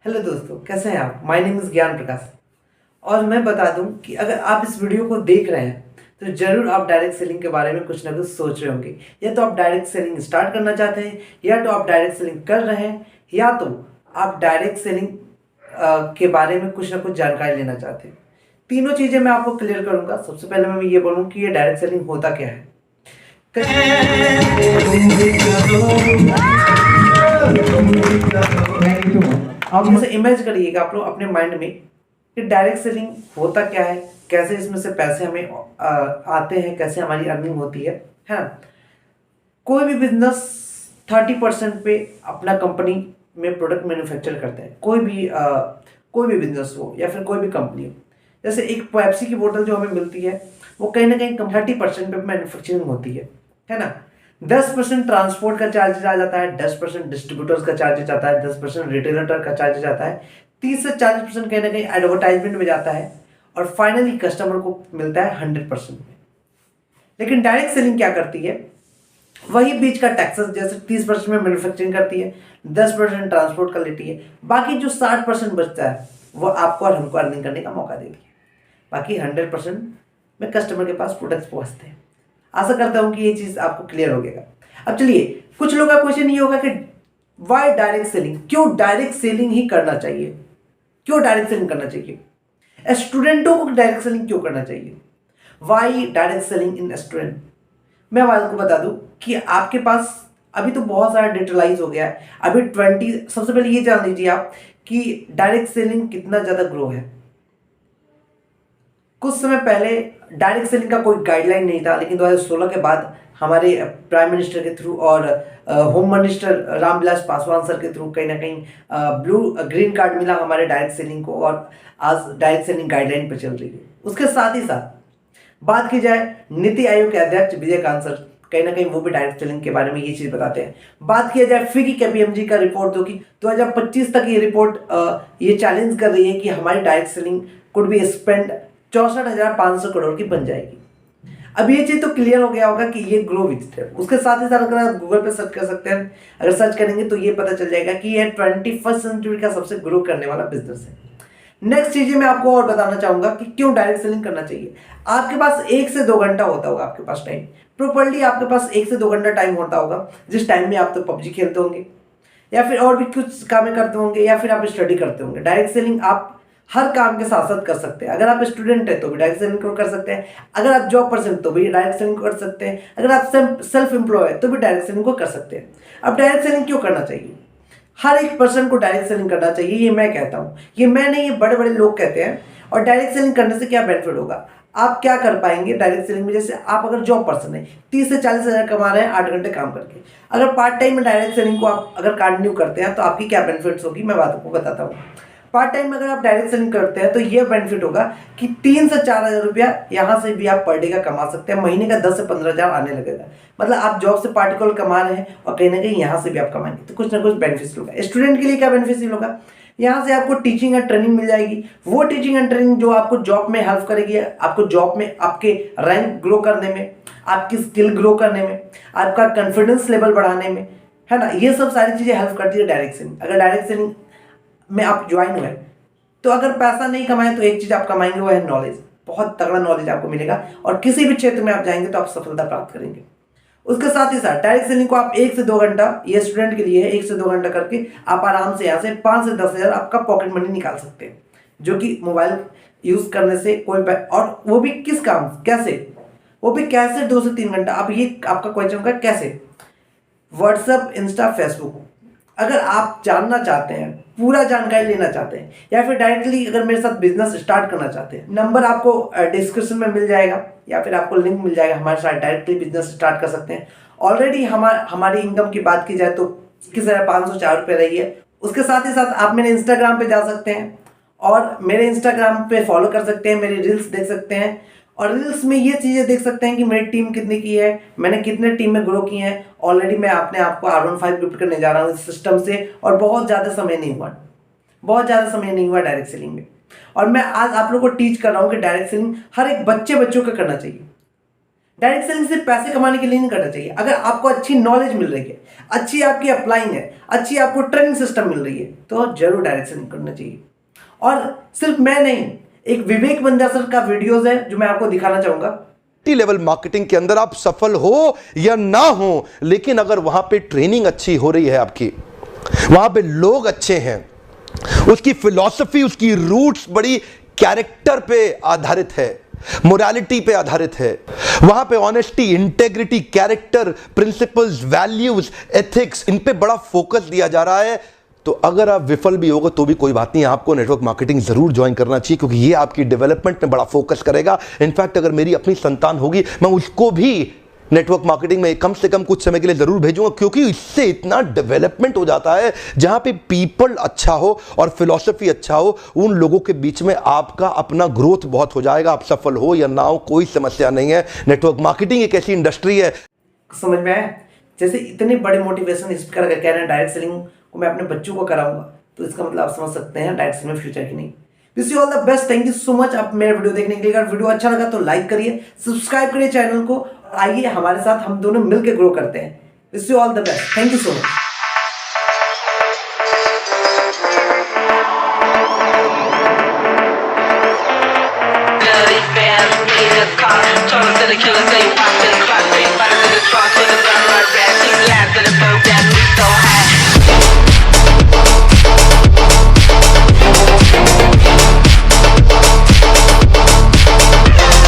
Hello दोस्तों, कैसे हैं आप। माय नेम इज़ ज्ञान प्रकाश। और मैं बता दूं कि अगर आप इस वीडियो को देख रहे हैं तो ज़रूर आप डायरेक्ट सेलिंग के बारे में कुछ ना कुछ सोच रहे होंगे। या तो आप डायरेक्ट सेलिंग स्टार्ट करना चाहते हैं, या तो आप डायरेक्ट सेलिंग कर रहे हैं, या तो आप डायरेक्ट सेलिंग के बारे में कुछ ना कुछ जानकारी लेना चाहते हैं। तीनों चीज़ें मैं आपको क्लियर करूँगा। सबसे पहले मैं ये बोलूँ कि ये डायरेक्ट सेलिंग होता क्या है। आप जैसे इमेज करिएगा आप लोग अपने माइंड में कि डायरेक्ट सेलिंग होता क्या है, कैसे इसमें से पैसे हमें आते हैं, कैसे हमारी अर्निंग होती है ना। कोई भी बिजनेस 30% पे अपना कंपनी में प्रोडक्ट मैन्युफैक्चर करते हैं। कोई भी बिजनेस हो या फिर कोई भी कंपनी हो। जैसे एक पेप्सी की बोतल जो हमें मिलती है वो कहीं ना कहीं 30% पे मैन्युफैक्चरिंग होती है ना। 10% ट्रांसपोर्ट का चार्जेज आ जाता है, 10% डिस्ट्रीब्यूटर्स का चार्जेज आता है, 10% रिटेलर का चार्जेज आता है, 30 से 40% कहीं ना कहीं एडवर्टाइजमेंट में जाता है, और फाइनली कस्टमर को मिलता है 100% में। लेकिन डायरेक्ट सेलिंग क्या करती है, वही बीच का टैक्सेस जैसे 30% में मैन्युफैक्चरिंग करती है, 10% ट्रांसपोर्ट का लेती है, बाकी जो 60% बचता है वो आपको और हमको अर्निंग करने का मौका देती है। बाकी 100% में कस्टमर के पास प्रोडक्ट्स पहुंचते हैं। आशा करता हूं कि ये चीज़ आपको क्लियर हो गया। अब चलिए, कुछ लोगों का क्वेश्चन ये होगा कि वाई डायरेक्ट सेलिंग, क्यों डायरेक्ट सेलिंग ही करना चाहिए, क्यों डायरेक्ट सेलिंग करना चाहिए, स्टूडेंटों को डायरेक्ट सेलिंग क्यों करना चाहिए, why direct selling in student. मैं आपको बता दूं कि आपके पास अभी तो बहुत सारा डिजिटलाइज हो गया है। अभी 20 सबसे पहले ये जान लीजिए आप कि डायरेक्ट सेलिंग कितना ज़्यादा ग्रो है। कुछ समय पहले डायरेक्ट सेलिंग का कोई गाइडलाइन नहीं था, लेकिन 2016 के बाद हमारे प्राइम मिनिस्टर के थ्रू और home minister Ramvilas Paswan sir के थ्रू कहीं ना कहीं ब्लू ग्रीन कार्ड मिला हमारे डायरेक्ट सेलिंग को, और आज डायरेक्ट सेलिंग गाइडलाइन पर चल रही है। उसके साथ ही साथ बात की जाए नीति आयोग के अध्यक्ष विजयकांत सर, कहीं ना कहीं वो भी डायरेक्ट सेलिंग के बारे में ये चीज बताते हैं। बात किया जाए फिकी केपीएमजी का रिपोर्ट, जो कि 2025 तक ये रिपोर्ट ये चैलेंज कर रही है कि हमारी direct selling could be spend 64,500 crore की बन जाएगी। अब ये चीज तो क्लियर हो गया होगा कि ये ग्रो विथ है। उसके साथ ही साथ अगर आप गूगल पे सर्च कर सकते हैं, अगर सर्च करेंगे तो ये पता चल जाएगा कि ये 21st सेंचुरी का सबसे ग्रो करने वाला बिजनेस है। नेक्स्ट चीजें मैं आपको और बताना चाहूंगा कि क्यों डायरेक्ट सेलिंग करना चाहिए। आपके पास 1 से 2 घंटा होता होगा, आपके पास टाइम प्रॉपर्ली आपके पास 1 से 2 घंटा टाइम होता होगा, जिस टाइम में आप तो पबजी खेलते होंगे या फिर और भी कुछ काम करते होंगे, या फिर आप स्टडी करते होंगे। डायरेक्ट सेलिंग आप हर काम के साथ साथ कर सकते हैं। अगर आप स्टूडेंट है तो भी डायरेक्ट सेलिंग को कर सकते हैं, अगर आप जॉब पर्सन तो भी डायरेक्ट सेलिंग कर सकते हैं, अगर आप सेल्फ एम्प्लॉय है तो भी डायरेक्ट सेलिंग को कर सकते हैं। अब डायरेक्ट सेलिंग क्यों करना चाहिए, हर एक पर्सन को डायरेक्ट सेलिंग करना चाहिए, ये मैं कहता हूँ। ये मैं नहीं, ये बड़े बड़े लोग कहते हैं। और डायरेक्ट सेलिंग करने से क्या बेनिफिट होगा, आप क्या कर पाएंगे डायरेक्ट सेलिंग में। जैसे आप अगर जॉब पर्सन है, 30 से 40 हज़ार कमा रहे हैं 8 घंटे काम करके, अगर पार्ट टाइम में डायरेक्ट सेलिंग को आप अगर कंटिन्यू करते हैं तो आपकी क्या बेनिफिट्स होगी, मैं बात आपको बताता हूँ। पार्ट टाइम में अगर आप डायरेक्ट सेलिंग करते हैं तो ये बेनिफिट होगा कि 3 से 4 हज़ार रुपया यहाँ से भी आप पर डे का कमा सकते हैं। महीने का 10 से 15 हज़ार आने लगेगा। मतलब आप जॉब से पार्टिकुलर कमा रहे हैं और कहीं ना कहीं यहाँ से भी आप कमाएंगे, तो कुछ ना कुछ बेनिफिट होगा। स्टूडेंट के लिए क्या बेनिफिट होगा, यहाँ से आपको टीचिंग एंड ट्रेनिंग मिल जाएगी। वो टीचिंग एंड ट्रेनिंग जो आपको जॉब में हेल्प करेगी, आपको जॉब में आपके रैंक ग्रो करने में, आपकी स्किल ग्रो करने में, आपका कॉन्फिडेंस लेवल बढ़ाने में, है ना। ये सब सारी चीज़ें हेल्प करती है डायरेक्ट सेलिंग। अगर डायरेक्ट सेलिंग में आप ज्वाइन हुए तो अगर पैसा नहीं कमाए तो एक चीज़ आप कमाएंगे, वो है नॉलेज। बहुत तगड़ा नॉलेज आपको मिलेगा और किसी भी क्षेत्र में आप जाएंगे तो आप सफलता प्राप्त करेंगे। उसके साथ ही साथ डायरेक्ट सेलिंग को आप 1 से 2 घंटा, ये स्टूडेंट के लिए है, 1 से 2 घंटा करके आप आराम से यहाँ से 5 से 10 हज़ार आपका पॉकेट मनी निकाल सकते हैं, जो कि मोबाइल यूज करने से कोई और वो भी किस काम, कैसे, वो भी कैसे 2 से 3 घंटा। अब ये आपका क्वेश्चन होगा कैसे, व्हाट्सएप, इंस्टा, फेसबुक। अगर आप जानना चाहते हैं, पूरा जानकारी लेना चाहते हैं, या फिर डायरेक्टली अगर मेरे साथ बिजनेस स्टार्ट करना चाहते हैं, नंबर आपको डिस्क्रिप्शन में मिल जाएगा, या फिर आपको लिंक मिल जाएगा, हमारे साथ डायरेक्टली बिजनेस स्टार्ट कर सकते हैं। ऑलरेडी हमारी इनकम की बात की जाए तो 21,504 रुपये रही है। उसके साथ ही साथ आप मेरे इंस्टाग्राम पे जा सकते हैं और मेरे इंस्टाग्राम पे फॉलो कर सकते हैं, मेरी रील्स देख सकते हैं, और रील्स में ये चीज़ें देख सकते हैं कि मेरी टीम कितनी की है, मैंने कितने टीम में ग्रो किए हैं। ऑलरेडी मैं अपने आप को R15 गिफ्ट करने जा रहा हूँ इस सिस्टम से, और बहुत ज़्यादा समय नहीं हुआ, बहुत ज़्यादा समय नहीं हुआ डायरेक्ट सेलिंग में। और मैं आज आप लोगों को टीच कर रहा हूँ कि डायरेक्ट सेलिंग हर एक बच्चों को करना चाहिए। डायरेक्ट सेलिंग सिर्फ पैसे कमाने के लिए नहीं करना चाहिए। अगर आपको अच्छी नॉलेज मिल रही है, अच्छी आपकी अप्लाइंग है, अच्छी आपको ट्रेनिंग सिस्टम मिल रही है, तो जरूर डायरेक्ट सेलिंग करना चाहिए। और सिर्फ मैं नहीं, एक विवेक बंजा सर का वीडियोस है जो मैं आपको दिखाना चाहूंगा। लेवल मार्केटिंग के अंदर आप सफल हो या ना हो, लेकिन अगर वहां पे ट्रेनिंग अच्छी हो रही है आपकी, वहां पे लोग अच्छे हैं, उसकी फिलॉसफी, उसकी रूट्स बड़ी कैरेक्टर पे आधारित है, मोरालिटी पे आधारित है, वहां पे honesty, integrity, character, principles, values, ethics, इन पे बड़ा फोकस दिया जा रहा है, तो अगर आप विफल भी होगा तो भी कोई बात नहीं, आपको नेटवर्क मार्केटिंग जरूर ज्वाइन करना चाहिए, क्योंकि ये आपकी डेवलपमेंट में बड़ा फोकस करेगा। इनफैक्ट अगर मेरी अपनी संतान होगी, मैं उसको भी नेटवर्क मार्केटिंग में कम से कम कुछ समय के लिए जरूर भेजूंगा, क्योंकि इससे इतना डेवलपमेंट हो जाता है। जहां पे पीपल अच्छा हो और फिलॉसफी अच्छा हो, उन लोगों के बीच में आपका अपना ग्रोथ बहुत हो जाएगा। आप सफल हो या ना हो, कोई समस्या नहीं है। नेटवर्क मार्केटिंग एक ऐसी इंडस्ट्री है। समझ में आया? जैसे इतने बड़े मोटिवेशन स्पीकर अगर कह रहे हैं डायरेक्ट सेलिंग को मैं अपने बच्चों को कराऊंगा, तो इसका मतलब आप समझ सकते हैं डायरेक्ट सेलिंग में फ्यूचर की नहीं। Wish you all the best. Thank you so much आप मेरा वीडियो देखने के लिए। अगर वीडियो अच्छा लगा तो लाइक करिए, सब्सक्राइब करिए चैनल को। आइए हमारे साथ हम दोनों मिलकर ग्रो करते हैं। Wish you all the best. Thank you so much. Dirty fans, need a car, turn to the killer, say